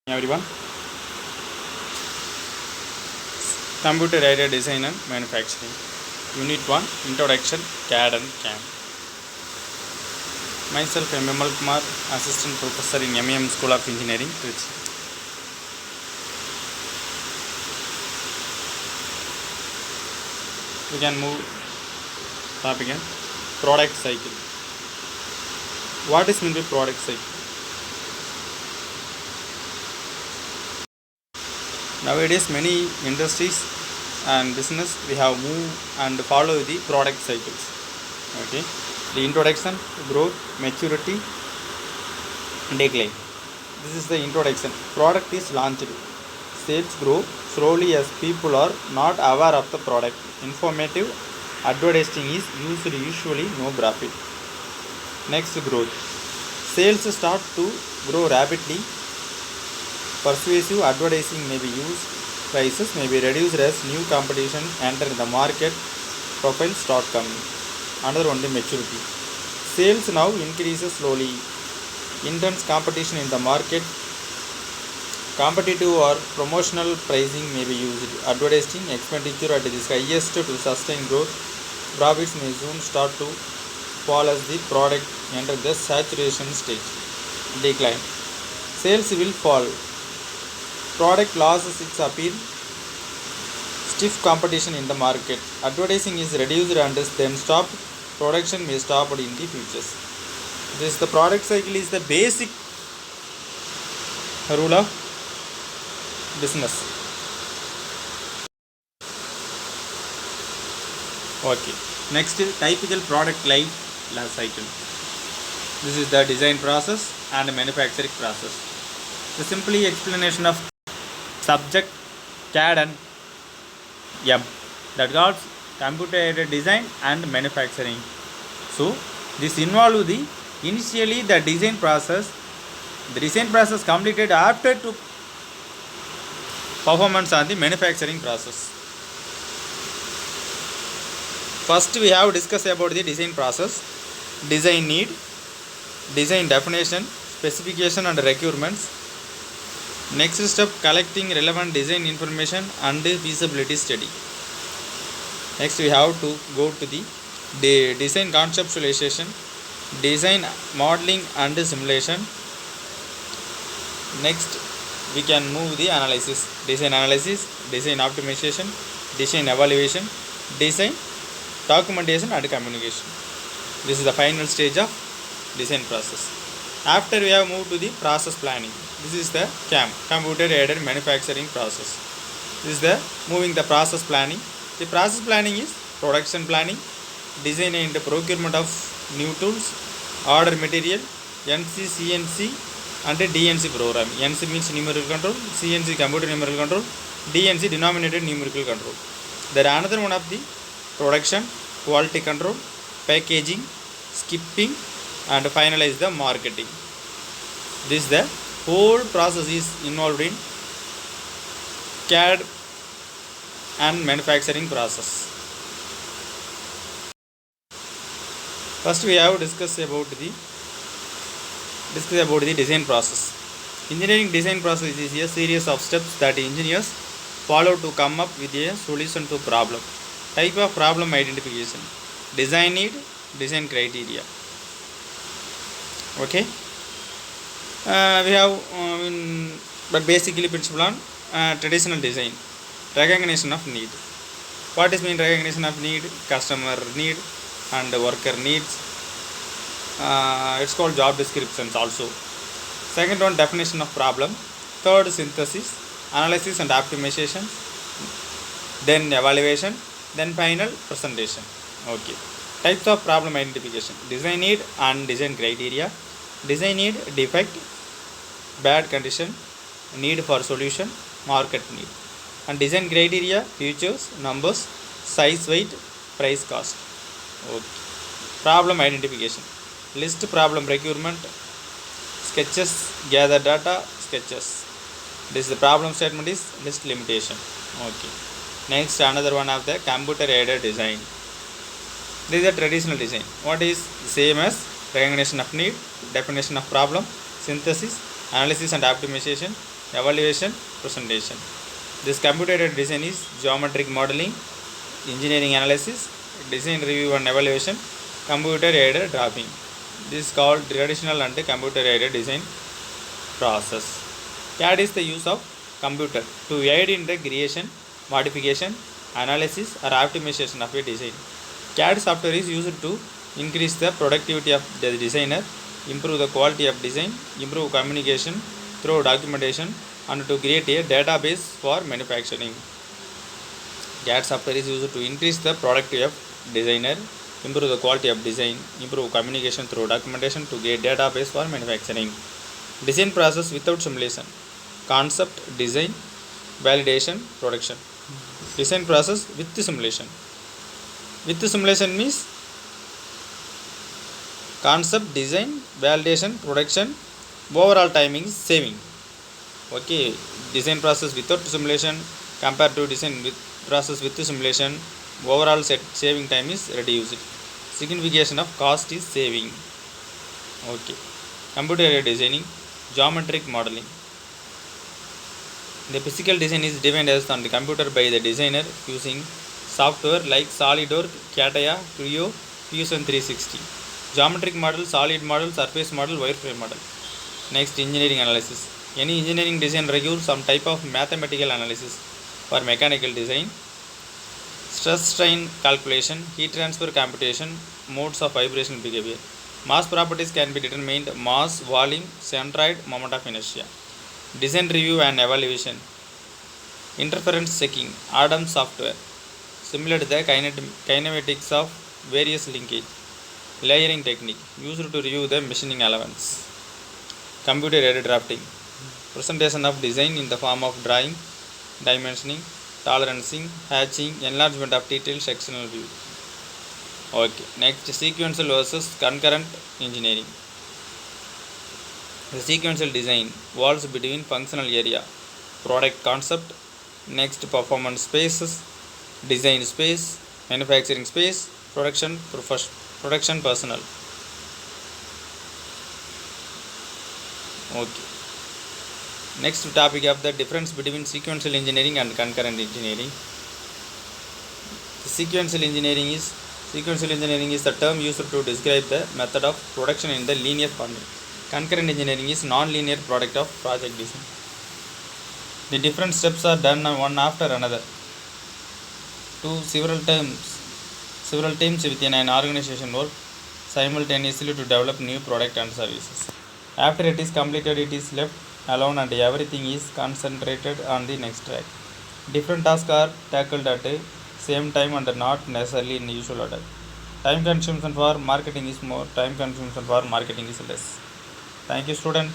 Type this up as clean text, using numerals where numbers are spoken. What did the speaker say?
Everyone, computer aided design and manufacturing. Unit 1, Introduction, CAD and CAM. Myself, M. Vimal Kumar, Assistant Professor in MEM School of Engineering, Trichy. We can move topic again. Product cycle. What is meant by product cycle? Nowadays, many industries and business we have moved and follow the product cycles. Okay, the introduction, growth, maturity, decline. This is the introduction. Product is launched. Sales grow slowly as people are not aware of the product. Informative advertising is usually no profit. Next, growth. Sales start to grow rapidly. Persuasive advertising may be used, prices may be reduced as new competition enter the market, profiles start coming. Another one, the maturity. Sales now increases slowly. Intense competition in the market. Competitive or promotional pricing may be used. Advertising expenditure at its highest to sustain growth. Profits may soon start to fall as the product enter the saturation stage. Decline. Sales will fall. Product loses its appeal. Stiff competition in the market. Advertising is reduced and then stopped. Production may stop in the futures. This the product cycle is the basic rule of business. Okay. Next is typical product life cycle. This is the design process and manufacturing process. The simply explanation of subject CAD and M, that calls computer aided design and manufacturing. So this involves the initially the design process. The design process completed after to performance on the manufacturing process. First we have discussed about the design process, design need, design definition, specification and requirements. Next step, collecting relevant design information and feasibility study. Next we have to go to the design conceptualization, design modeling and simulation. Next we can move the analysis, design optimization, design evaluation, design documentation and communication. This is the final stage of design process. After we have moved to the process planning. This is the CAM, computer aided manufacturing process. This is the moving the process planning. The process planning is production planning, design and procurement of new tools, order material, NC, CNC and DNC program. NC means numerical control, CNC computer numerical control, DNC denominated numerical control. There are another one of the production, quality control, packaging, skipping and finalize the marketing. This is the whole process is involved in CAD and manufacturing process. First we have discussed about the design process. Engineering design process is a series of steps that engineers follow to come up with a solution to problem. Type of problem identification, design need, design criteria. Okay. We have but basically principle on traditional design, recognition of need. What is mean recognition of need? Customer need and worker needs. It's called job descriptions also. Second one, definition of problem. Third, synthesis, analysis and optimization. Then evaluation. Then final presentation. Okay. Types of problem identification, design need and design criteria. Design need, defect, bad condition, need for solution, market need. And design criteria, features, numbers, size, weight, price, cost. Okay. Problem identification, list problem requirement, sketches, gather data, sketches. This is the problem statement is list limitation. Okay. Next another one of the computer aided design. This is a traditional design. What is same as recognition of need, definition of problem, synthesis, analysis and optimization, evaluation, presentation. This computer-aided design is geometric modeling, engineering analysis, design review and evaluation, computer-aided drafting. This is called traditional and computer-aided design process. CAD is the use of computer to aid in the creation, modification, analysis or optimization of a design. CAD software is used to increase the productivity of the designer, improve the quality of design, improve communication through documentation, and to create a database for manufacturing. CAD software is used to increase the productivity of designer, improve the quality of design, improve communication through documentation to create database for manufacturing. Design process without simulation. Concept, design, validation, production. Design process with the simulation. With the simulation means concept, design, validation, production, overall timing is saving. Okay, design process without simulation compared to design with process with the simulation, overall saving time is reduced. Signification of cost is saving. Okay, computer aided designing, geometric modeling. The physical design is defined as on the computer by the designer using software like SolidWorks, CATIA, Creo, Fusion 360. Geometric model, solid model, surface model, wireframe model. Next, engineering analysis. Any engineering design requires some type of mathematical analysis for mechanical design, stress strain calculation, heat transfer computation, modes of vibration behavior. Mass properties can be determined: mass, volume, centroid, moment of inertia. Design review and evaluation. Interference checking, Adams software, similar to the kinematics of various linkage. Layering technique, used to review the machining elements. Computer aided drafting, presentation of design in the form of drawing, dimensioning, tolerancing, hatching, enlargement of detailed sectional view. Okay, next, sequential versus concurrent engineering. The sequential design walls between functional area, product concept, next performance spaces, design space, manufacturing space, production personnel. Okay. Next topic of the difference between sequential engineering and concurrent engineering. The sequential engineering is the term used to describe the method of production in the linear format. Concurrent engineering is non-linear product of project design. The different steps are done one after another to several teams within an organization work simultaneously to develop new product and services. After it is completed, it is left alone and everything is concentrated on the next track. Different tasks are tackled at the same time and not necessarily in usual order. Time consumption for marketing is more, time consumption for marketing is less. Thank you, student.